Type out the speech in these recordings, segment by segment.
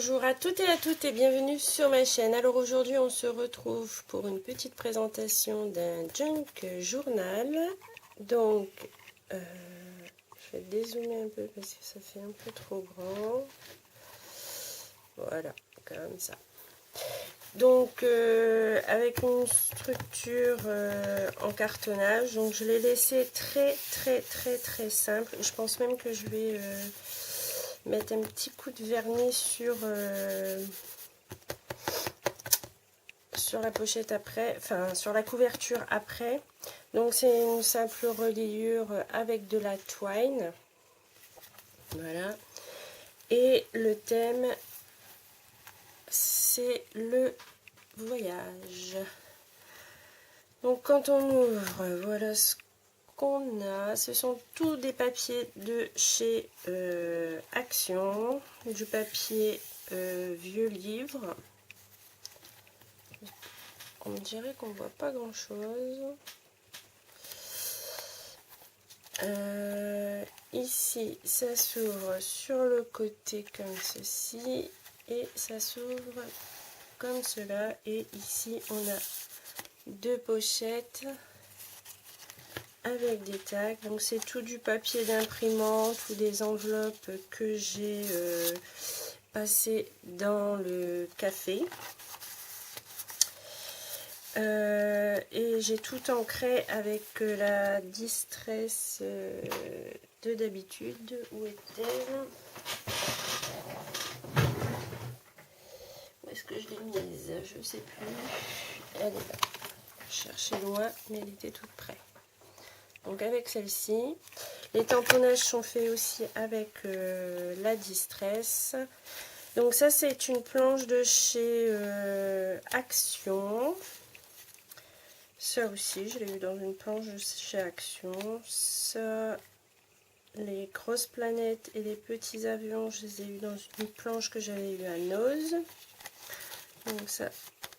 Bonjour à toutes et bienvenue sur ma chaîne. Alors aujourd'hui on se retrouve pour une petite présentation d'un junk journal. Donc je vais dézoomer un peu parce que ça fait un peu trop grand. Voilà, comme ça. Donc avec une structure en cartonnage. Donc je l'ai laissé très simple. Je pense même que je vais mettre un petit coup de vernis sur la pochette après, enfin sur la couverture après. Donc c'est une simple reliure avec de la twine. Voilà. Et le thème, c'est le voyage. Donc quand on ouvre, voilà ce qu'on a. Ce sont tous des papiers de chez Action, du papier vieux livre. On dirait qu'on voit pas grand chose. Ici ça s'ouvre sur le côté comme ceci et ça s'ouvre comme cela, et ici on a deux pochettes avec des tags. Donc c'est tout du papier d'imprimante ou des enveloppes que j'ai passé dans le café. Et j'ai tout ancré avec la Distress de d'habitude. Où est-elle? Où est-ce que je l'ai mise? Je ne sais plus. Elle est là. Je cherchais loin, mais elle était toute près. Donc avec celle-ci. Les tamponnages sont faits aussi avec la Distress. Donc ça c'est une planche de chez Action. Ça aussi, je l'ai eu dans une planche de chez Action. Ça, les grosses planètes et les petits avions, je les ai eu dans une planche que j'avais eu à Nose. Donc ça,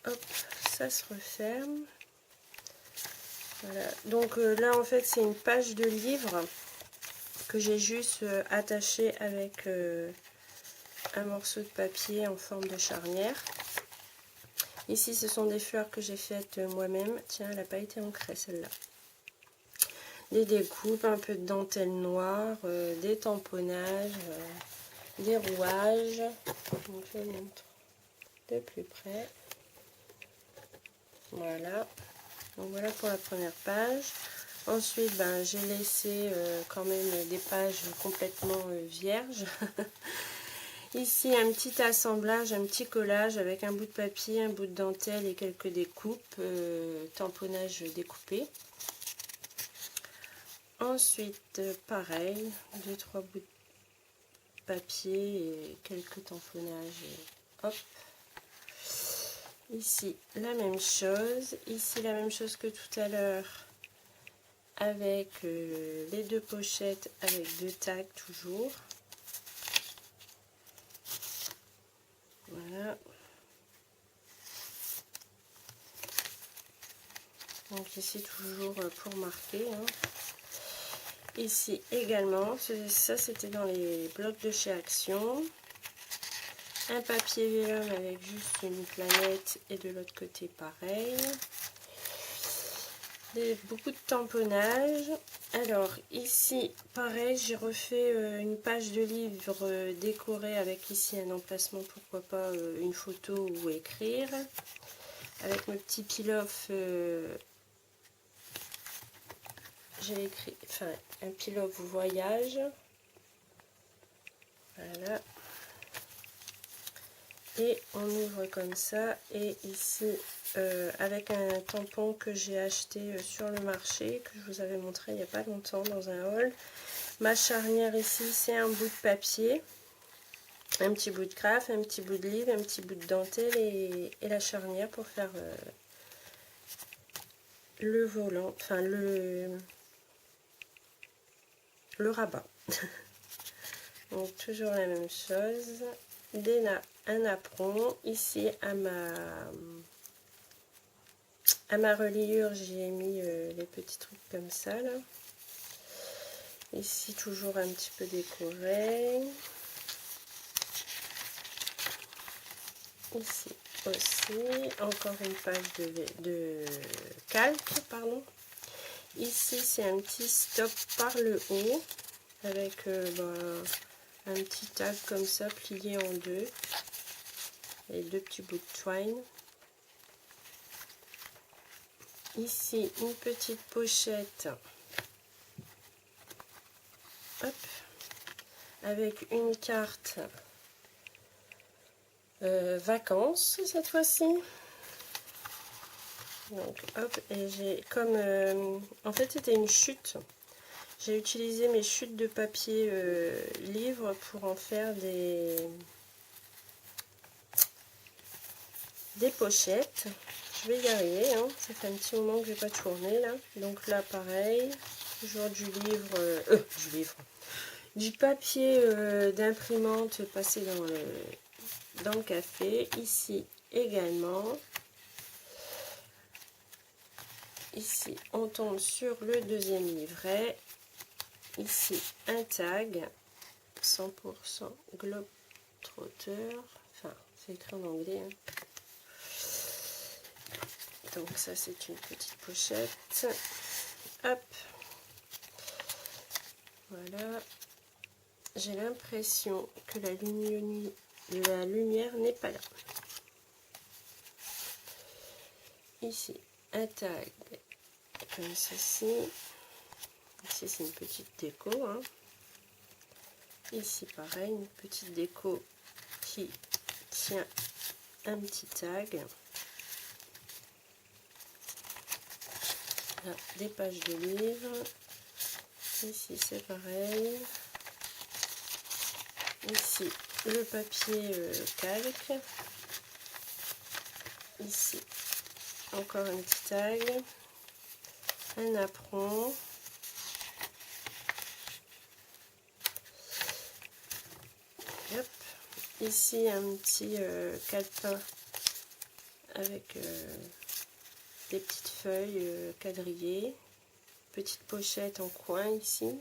hop, ça se referme. Voilà. Donc là, en fait, c'est une page de livre que j'ai juste attaché avec un morceau de papier en forme de charnière. Ici, ce sont des fleurs que j'ai faites moi-même. Tiens, elle n'a pas été ancrée, celle-là. Des découpes, un peu de dentelle noire, des tamponnages, des rouages. Donc, je vous montre de plus près. Voilà. Donc, voilà pour la première page. Ensuite, ben, j'ai laissé quand même des pages complètement vierges. Ici, un petit assemblage, un petit collage avec un bout de papier, un bout de dentelle et quelques découpes, tamponnage découpé. Ensuite, pareil, 2-3 bouts de papier et quelques tamponnages. Hop. Ici, la même chose. Ici, la même chose que tout à l'heure, avec les deux pochettes avec deux tags toujours. Voilà. Donc ici toujours pour marquer. Hein. Ici également, ça c'était dans les blocs de chez Action. Un papier vélum avec juste une planète et de l'autre côté pareil. Beaucoup de tamponnage. Alors ici pareil, j'ai refait une page de livre décorée avec ici un emplacement, pourquoi pas une photo ou écrire. Avec mes petits peel-off, j'ai écrit, enfin un peel-off voyage. Voilà. Et on ouvre comme ça, et ici avec un tampon que j'ai acheté sur le marché, que je vous avais montré il n'y a pas longtemps dans un haul. Ma charnière ici, c'est un bout de papier, un petit bout de craft, un petit bout de livre, un petit bout de dentelle et la charnière pour faire le volant, enfin le rabat. Donc toujours la même chose. Un apron. Ici à ma reliure, j'ai mis les petits trucs comme ça là. Ici toujours un petit peu décoré. Ici aussi, encore une page de calque, pardon. Ici, c'est un petit stop par le haut, avec un petit tag comme ça, plié en deux, et deux petits bouts de twine. Ici, une petite pochette, hop, avec une carte vacances cette fois-ci. Donc hop, et j'ai comme en fait c'était une chute, j'ai utilisé mes chutes de papier livre pour en faire des pochettes. Je vais y arriver, hein. Ça fait un petit moment que je n'ai pas tourné là. Donc là pareil, toujours du du papier d'imprimante passé dans le café. Ici également. Ici, on tombe sur le deuxième livret. Ici, un tag 100% Globetrotter. Enfin, c'est écrit en anglais. Hein. Donc ça, c'est une petite pochette. Hop. Voilà. J'ai l'impression que la lumière n'est pas là. Ici, un tag comme ceci. Ici, c'est une petite déco. Hein. Ici, pareil, une petite déco qui tient un petit tag. Là, des pages de livres. Ici, c'est pareil. Ici, le papier calque. Ici, encore un petit tag. Un apron. Hop. Ici, un petit calepin avec des petites feuilles quadrillées. Petite pochette en coin ici.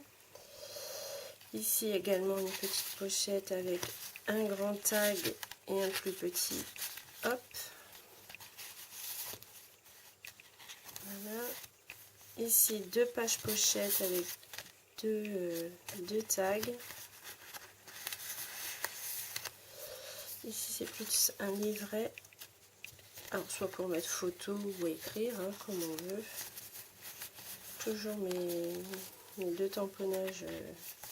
Ici également une petite pochette avec un grand tag et un plus petit. Hop. Voilà. Ici deux pages pochettes avec deux tags. Ici c'est plus un livret. Alors soit pour mettre photo ou écrire, hein, comme on veut. Toujours mes deux tamponnages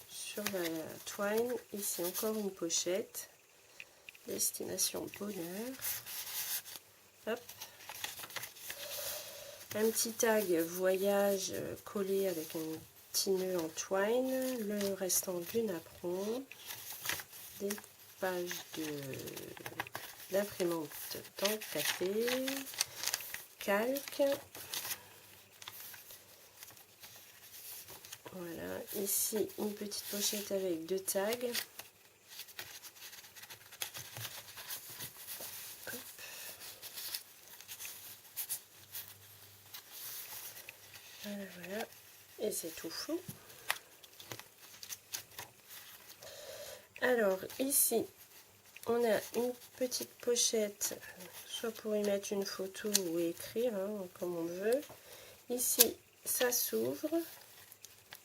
sur la twine. Ici encore une pochette. Destination bonheur. Hop. Un petit tag voyage collé avec un petit nœud en twine. Le restant du napperon. Des pages d'imprimante dans le café. Calque. Voilà, ici une petite pochette avec deux tags. Hop. Voilà, voilà. Et c'est tout flou. Alors ici, on a une petite pochette, soit pour y mettre une photo ou écrire, hein, comme on veut. Ici, ça s'ouvre.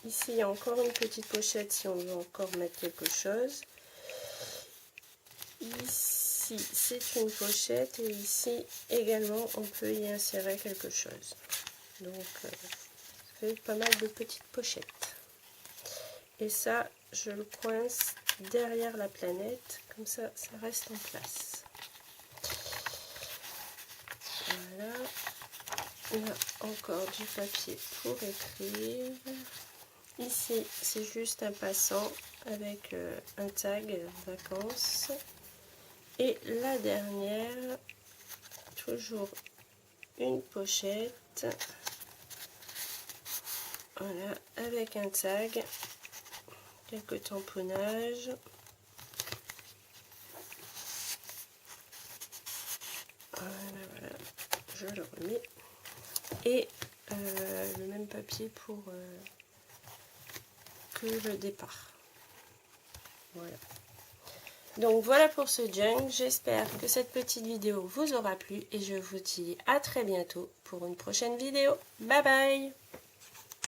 Ici, il y a encore une petite pochette si on veut encore mettre quelque chose. Ici, c'est une pochette et ici également, on peut y insérer quelque chose. Donc, ça fait pas mal de petites pochettes. Et ça, je le coince derrière la planète, comme ça, ça reste en place. Voilà. Il y a encore du papier pour écrire. Ici, c'est juste un passant avec un tag vacances. Et la dernière, toujours une pochette. Voilà, avec un tag, quelques tamponnages. Voilà, je le remets. Et le même papier pour que le départ. Voilà. Donc voilà pour ce junk, j'espère que cette petite vidéo vous aura plu et je vous dis à très bientôt pour une prochaine vidéo. Bye bye!